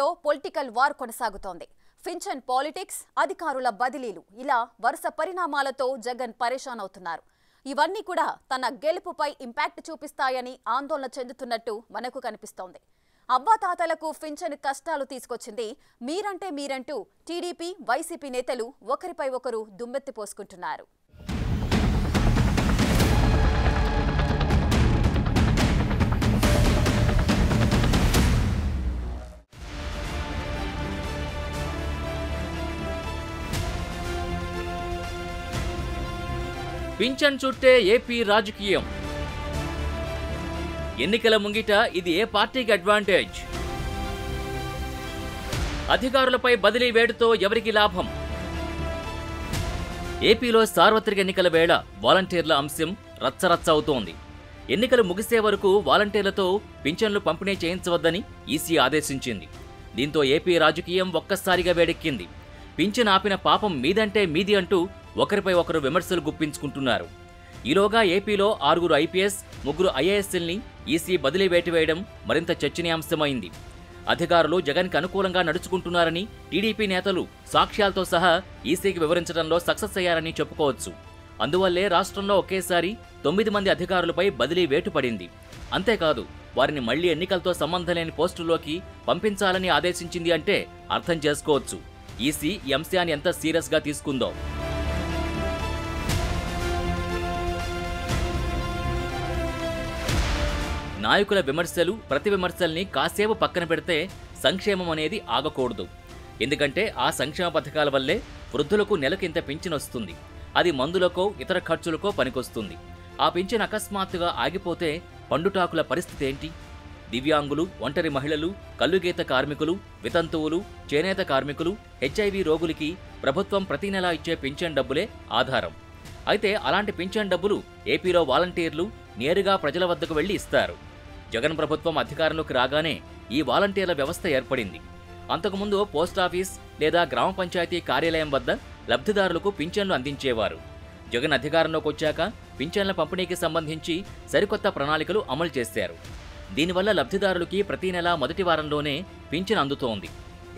ఏపీలో political war కొనసాగుతోంది. Pension politics, అధికారుల బదిలీలు ఇలా వరుస పరిణామాలతో జగన్ పరేషాన్ అవుతున్నారు. ఇవన్నీ కూడా తన గెలుపుపై ఇంపాక్ట్ చూపిస్తాయని ఆందోళన చెందుతున్నట్టు మనకు కనిపిస్తోంది. అవ్వాతాతలకు పింఛన్ కష్టాలు తీసుకొచ్చింది మీరంటూ టీడీపీ, వైసీపీ నేతలు ఒకరిపై ఒకరు దుమ్మెత్తిపోసుకుంటున్నారు. పింఛన్ చుట్టే ఏపీ రాజకీయం. ఎన్నికల ముంగిట ఇది ఏ పార్టీకి అడ్వాంటేజ్? అధికారులపై బదిలీ వేటుతో ఎవరికి లాభం? ఏపీలో సార్వత్రిక ఎన్నికల వేళ వాలంటీర్ల అంశం రచ్చరచ్చ అవుతోంది. ఎన్నికలు ముగిసే వరకు వాలంటీర్లతో పింఛన్లు పంపిణీ చేయించవద్దని ఈసీ ఆదేశించింది. దీంతో ఏపీ రాజకీయం ఒక్కసారిగా వేడెక్కింది. పింఛన్ ఆపిన పాపం మీదంటే మీది అంటూ ఒకరిపై ఒకరు విమర్శలు గుప్పించుకుంటున్నారు. ఈలోగా ఏపీలో 6 ఐపీఎస్, 3 ఐఏఎస్ఎల్ని ఈసీ బదిలీ వేటు వేయడం మరింత చర్చనీయాంశమైంది. అధికారులు జగన్కి అనుకూలంగా నడుచుకుంటున్నారని టీడీపీ నేతలు సాక్ష్యాలతో సహా ఈసీకి వివరించడంలో సక్సెస్ అయ్యారని చెప్పుకోవచ్చు. అందువల్లే రాష్ట్రంలో ఒకేసారి 9 మంది అధికారులపై బదిలీ వేటు పడింది. అంతేకాదు, వారిని మళ్లీ ఎన్నికలతో సంబంధం లేని పోస్టుల్లోకి పంపించాలని ఆదేశించింది అంటే అర్థం చేసుకోవచ్చు ఈసీ ఈ అంశాన్ని ఎంత సీరియస్గా తీసుకుందో. నాయకుల విమర్శలు, ప్రతి విమర్శల్ని కాసేపు పక్కన పెడితే సంక్షేమం అనేది ఆగకూడదు. ఎందుకంటే ఆ సంక్షేమ పథకాల వల్లే వృద్ధులకు నెలకు ఇంత పింఛన్ వస్తుంది. అది మందులకో ఇతర ఖర్చులకో పనికొస్తుంది. ఆ పింఛన్ అకస్మాత్తుగా ఆగిపోతే పండుటాకుల పరిస్థితి ఏంటి? దివ్యాంగులు, ఒంటరి మహిళలు, కల్లుగీత కార్మికులు, వితంతువులు, చేనేత కార్మికులు, హెచ్ఐవి రోగులకి ప్రభుత్వం ప్రతి నెలా ఇచ్చే పింఛన్ డబ్బులే ఆధారం. అయితే అలాంటి పింఛన్ డబ్బులు ఏపీలో వాలంటీర్లు నేరుగా ప్రజల వద్దకు వెళ్లి ఇస్తారు. జగన్ ప్రభుత్వం అధికారంలోకి రాగానే ఈ వాలంటీర్ల వ్యవస్థ ఏర్పడింది. అంతకుముందు పోస్టాఫీస్ లేదా గ్రామ పంచాయతీ కార్యాలయం వద్ద లబ్ధిదారులకు పింఛన్లు అందించేవారు. జగన్ అధికారంలోకి వచ్చాక పింఛన్ల పంపిణీకి సంబంధించి సరికొత్త ప్రణాళికలు అమలు చేశారు. దీనివల్ల లబ్ధిదారులకి ప్రతి నెలా మొదటి వారంలోనే పింఛన్ అందుతోంది.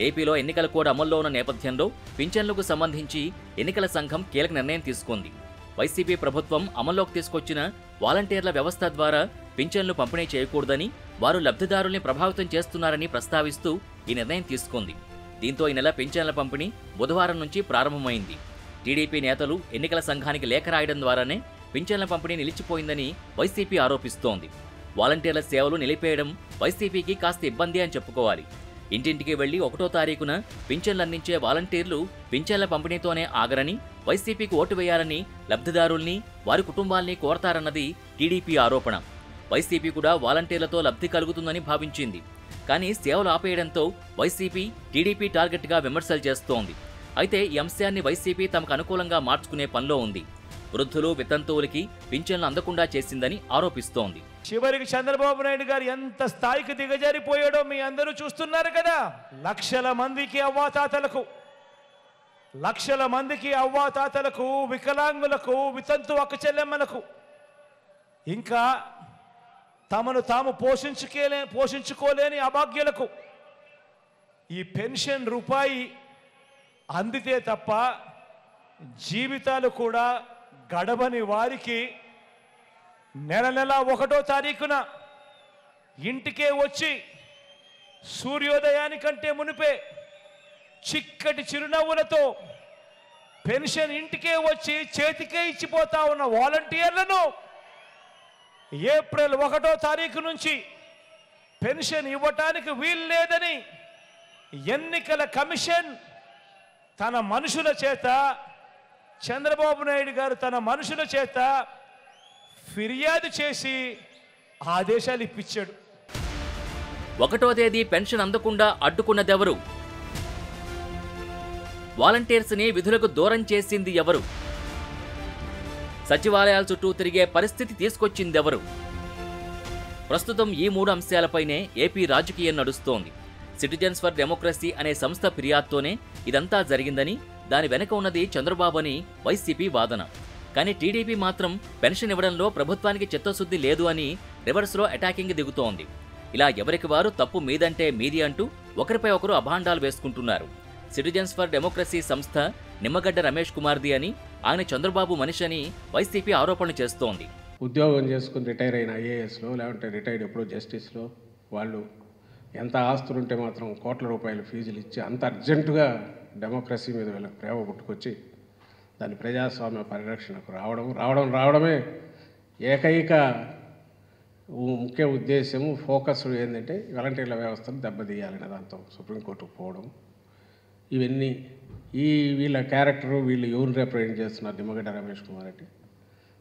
ఏపీలో ఎన్నికల కోడ్ అమల్లో ఉన్న నేపథ్యంలో పింఛన్లకు సంబంధించి ఎన్నికల సంఘం కీలక నిర్ణయం తీసుకుంది. వైసీపీ ప్రభుత్వం అమల్లోకి తీసుకొచ్చిన వాలంటీర్ల వ్యవస్థ ద్వారా పింఛన్లు పంపిణీ చేయకూడదని, వారు లబ్ధిదారుల్ని ప్రభావితం చేస్తున్నారని ప్రస్తావిస్తూ ఈ నిర్ణయం తీసుకుంది. దీంతో ఈ నెల పింఛన్ల పంపిణీ బుధవారం నుంచి ప్రారంభమైంది. టీడీపీ నేతలు ఎన్నికల సంఘానికి లేఖ రాయడం ద్వారానే పింఛన్ల పంపిణీ నిలిచిపోయిందని వైసీపీ ఆరోపిస్తోంది. వాలంటీర్ల సేవలు నిలిపేయడం వైసీపీకి కాస్త ఇబ్బంది అని చెప్పుకోవాలి. ఇంటింటికి వెళ్లి 1వ తారీఖున పింఛన్లు అందించే వాలంటీర్లు పింఛన్ల పంపిణీతోనే ఆగరని, వైసీపీకి ఓటు వేయాలని లబ్ధిదారుల్ని, వారి కుటుంబాల్ని కోరతారన్నది టీడీపీ ఆరోపణ. వైసీపీ కూడా వాలంటీర్లతో లబ్ధి కలుగుతుందని భావించింది. కానీ సేవలు ఆపేయడంతో వైసీపీ టీడీపీ టార్గెట్గా విమర్శలు చేస్తోంది. అయితే ఈ అంశాన్ని వైసీపీ తమకు అనుకూలంగా మార్చుకునే పనిలో ఉంది. వృద్ధులు, వితంతువులకి పింఛన్లు అందకుండా చేసిందని ఆరోపిస్తోంది. చివరికి చంద్రబాబు నాయుడు గారు ఎంత స్థాయికి దిగజారిపోయాడో మీ అందరూ చూస్తున్నారు కదా. లక్షల మందికి అవ్వాతాతలకు, వికలాంగులకు, వితంతు అక్కచెల్లెమ్మలకు, ఇంకా తమను తాము పోషించుకోలేని అభాగ్యులకు ఈ పెన్షన్ రూపాయి అందితే తప్ప జీవితాలు కూడా గడవని వారికి నెల 1వ తారీఖున ఇంటికే వచ్చి సూర్యోదయానికంటే మునిపే చిక్కటి చిరునవ్వులతో పెన్షన్ ఇంటికే వచ్చి చేతికే ఇచ్చిపోతా ఉన్న వాలంటీర్లను ఏప్రిల్ 1వ తారీఖు నుంచి పెన్షన్ ఇవ్వటానికి వీలు లేదని ఎన్నికల కమిషన్ తన మనుషుల చేత, చంద్రబాబు నాయుడు గారు తన మనుషుల చేత ఫిర్యాదు చేసి ఆదేశాలు ఇప్పించాడు. 1వ తేదీ పెన్షన్ అందకుండా అడ్డుకున్నదెవరు? వాలంటీర్స్ని విధులకు దూరం చేసింది ఎవరు? సచివాలయాల చుట్టూ తిరిగే పరిస్థితి తీసుకొచ్చిందెవరు? ప్రస్తుతం ఈ 3 అంశాలపైనే ఏపీ రాజకీయం నడుస్తోంది. సిటిజన్స్ ఫర్ డెమోక్రసీ అనే సంస్థ ఫిర్యాదుతోనే ఇదంతా జరిగిందని, దాని వెనక ఉన్నది చంద్రబాబు అని వైసీపీ వాదన. కానీ టీడీపీ మాత్రం పెన్షన్ ఇవ్వడంలో ప్రభుత్వానికి చిత్తశుద్ధి లేదు అని రివర్స్లో అటాకింగ్ దిగుతోంది. ఇలా ఎవరికి వారు తప్పు మీదంటే మీది అంటూ ఒకరిపై ఒకరు అభాండాలు వేసుకుంటున్నారు. సిటిజన్స్ ఫర్ డెమోక్రసీ సంస్థ నిమ్మగడ్డ రమేష్ కుమార్ది అని, ఆయన చంద్రబాబు మనిషి అని వైసీపీ ఆరోపణలు చేస్తోంది. ఉద్యోగం చేసుకుని రిటైర్ అయిన ఐఏఎస్లో లేకుంటే రిటైర్డ్ ఎప్పుడో జస్టిస్లో వాళ్ళు ఎంత ఆస్తులు ఉంటే మాత్రం కోట్ల రూపాయల ఫీజులు ఇచ్చి అంత అర్జెంటుగా డెమోక్రసీ మీద వీళ్ళకి ప్రేమ పుట్టుకొచ్చి దాని ప్రజాస్వామ్య పరిరక్షణకు రావడమే ఏకైక ముఖ్య ఉద్దేశము, ఫోకస్ ఏంటంటే వాలంటీర్ల వ్యవస్థను దెబ్బతీయాలనే దాంతో సుప్రీంకోర్టుకు పోవడం. ఇవన్నీ వీళ్ళ క్యారెక్టరు, వీళ్ళు ఎవరు రిప్రజెంట్ చేస్తున్నారు, నిమ్మగడ్డ రమేష్ కుమార్ అంటే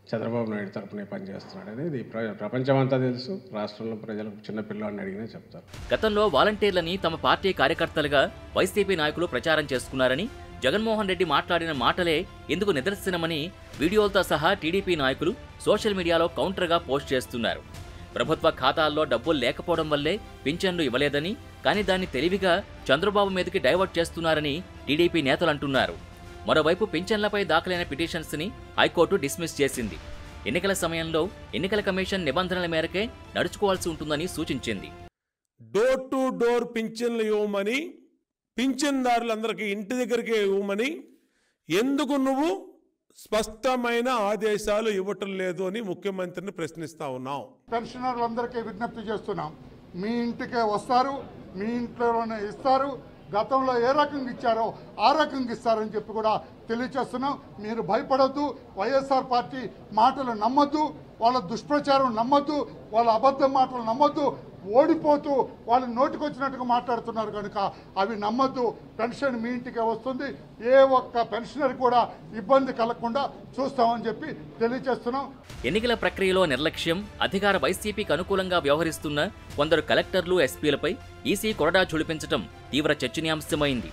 చంద్రబాబు నాయుడు తరపునే పనిచేస్తున్నాడు అనేది ప్రపంచమంతా తెలుసు. రాష్ట్రంలో ప్రజలకు చిన్న పిల్లవాడిని అడిగినా చెప్తారు. గతంలో వాలంటీర్లని తమ పార్టీ కార్యకర్తలుగా వైసీపీ నాయకులు ప్రచారం చేసుకున్నారని, జగన్మోహన్ రెడ్డి మాట్లాడిన మాటలే ఇందుకు నిదర్శనమని వీడియోలతో సహా టీడీపీ నాయకులు సోషల్ మీడియాలో కౌంటర్గా పోస్ట్ చేస్తున్నారు. ప్రభుత్వ ఖాతాల్లో డబ్బులు లేకపోవడం వల్లే పింఛన్లు ఇవ్వలేదని, కానీ దాన్ని తెలివిగా చంద్రబాబు మీదకి డైవర్ట్ చేస్తున్నారని టీడీపీ నేతలు అంటున్నారు. మరోవైపు పింఛన్లపై దాఖలైన పిటిషన్స్ని హైకోర్టు డిస్మిస్ చేసింది. ఎన్నికల సమయంలో ఎన్నికల కమిషన్ నిబంధనల మేరకే నడుచుకోవాల్సి ఉంటుందని సూచించింది. డోర్ టు డోర్ పింఛన్లు ఇవ్వమని, పింఛన్దారులందరికీ ఇంటి దగ్గరికి ఇవ్వమని ఎందుకు నువ్వు స్పష్టమైన ఆదేశాలు ఇవ్వటం లేదు అని ముఖ్యమంత్రిని ప్రశ్నిస్తా ఉన్నాం. పెన్షనర్లందరికీ విజ్ఞప్తి చేస్తున్నాం, మీ ఇంటికే వస్తారు, మీ ఇంట్లోనే ఇస్తారు, గతంలో ఏ రకంగా ఇచ్చారో ఆ రకంగా ఇస్తారని చెప్పి కూడా తెలియచేస్తున్నాం. మీరు భయపడొద్దు, వైఎస్ఆర్ పార్టీ మాటలు నమ్మొద్దు, వాళ్ళ దుష్ప్రచారం నమ్మొద్దు, వాళ్ళ అబద్ధ మాటలు నమ్మొద్దు. ఓడిపోతూ వాళ్ళు నోటికొచ్చినట్టుగా మాట్లాడుతున్నారు కనుక అవి నమ్మొద్దు. పెన్షన్ మీ ఇంటికే వస్తుంది, ఏ ఒక్క పెన్షనర్ కూడా ఇబ్బంది కలగకుండా చూస్తామని చెప్పి తెలియజేస్తున్నాం. ఎన్నికల ప్రక్రియలో నిర్లక్ష్యం, అధికార వైసీపీకి అనుకూలంగా వ్యవహరిస్తున్న కొందరు కలెక్టర్లు, ఎస్పీలపై ఈసీ కొరడా ఝుళిపించడం తీవ్ర చర్చనీయాంశమైంది.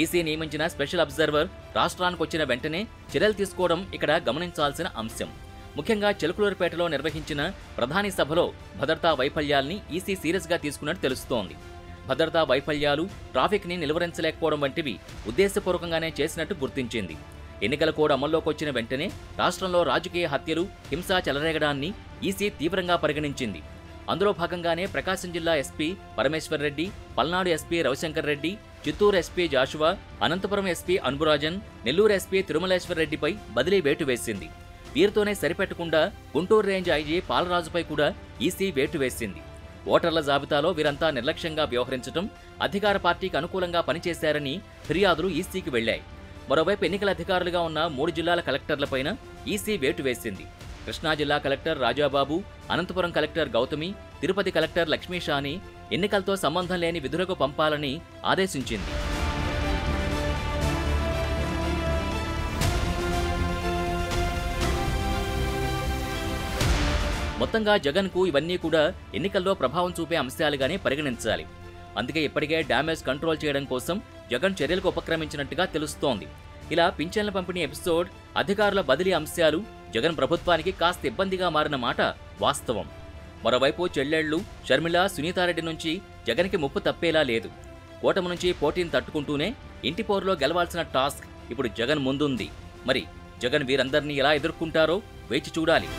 ఈసీ నియమించిన స్పెషల్ అబ్జర్వర్ రాష్ట్రానికి వచ్చిన వెంటనే చర్యలు తీసుకోవడం ఇక్కడ గమనించాల్సిన అంశం. ముఖ్యంగా చిలకలూరుపేటలో నిర్వహించిన ప్రధాని సభలో భద్రతా వైఫల్యాల్ని ఈసీ సీరియస్గా తీసుకున్నట్టు తెలుస్తోంది. భద్రతా వైఫల్యాలు, ట్రాఫిక్ని నిలువరించలేకపోవడం వంటివి ఉద్దేశపూర్వకంగానే చేసినట్టు గుర్తించింది. ఎన్నికల కోడ్ అమల్లోకి వచ్చిన వెంటనే రాష్ట్రంలో రాజకీయ హత్యలు, హింస చెలరేగడాన్ని ఈసీ తీవ్రంగా పరిగణించింది. అందులో భాగంగానే ప్రకాశం జిల్లా SP Parameshwar Reddy, Palnadu SP Ravishankar Reddy, Chittoor SP Joshua, Anantapuram SP Anburajan, Nellore SP Tirumaleshwar రెడ్డిపై బదిలీ వేటు వేసింది. వీరితోనే సరిపెట్టకుండా గుంటూరు రేంజ్ ఐజీ పాలరాజుపై కూడా ఈసీ వేటు వేసింది. ఓటర్ల జాబితాలో వీరంతా నిర్లక్ష్యంగా వ్యవహరించడం, అధికార పార్టీకి అనుకూలంగా పనిచేశారని ఫిర్యాదులు ఈసీకి వెళ్లాయి. మరోవైపు ఎన్నికల అధికారులుగా ఉన్న 3 జిల్లాల కలెక్టర్లపైన ఈసీ వేటు వేసింది. కృష్ణా జిల్లా collector Rajababu, Anantapuram collector Gautami, Tirupati collector లక్ష్మీషాని ఎన్నికలతో సంబంధం లేని విధులకు పంపాలని ఆదేశించింది. మొత్తంగా జగన్కు ఇవన్నీ కూడా ఎన్నికల్లో ప్రభావం చూపే అంశాలుగానే పరిగణించాలి. అందుకే ఇప్పటికే డ్యామేజ్ కంట్రోల్ చేయడం కోసం జగన్ చర్యలకు ఉపక్రమించినట్టుగా తెలుస్తోంది. ఇలా పింఛన్ల పంపిణీ ఎపిసోడ్, అధికారుల బదిలీ అంశాలు జగన్ ప్రభుత్వానికి కాస్త ఇబ్బందిగా మారిన మాట వాస్తవం. మరోవైపు చెల్లెళ్లు షర్మిల, సునీతారెడ్డి నుంచి జగన్కి ముప్పు తప్పేలా లేదు. కూటమి నుంచి పోటీని తట్టుకుంటూనే ఇంటి పోరులో గెలవాల్సిన టాస్క్ ఇప్పుడు జగన్ ముందుంది. మరి జగన్ వీరందరినీ ఎలా ఎదుర్కొంటారో వేచి చూడాలి.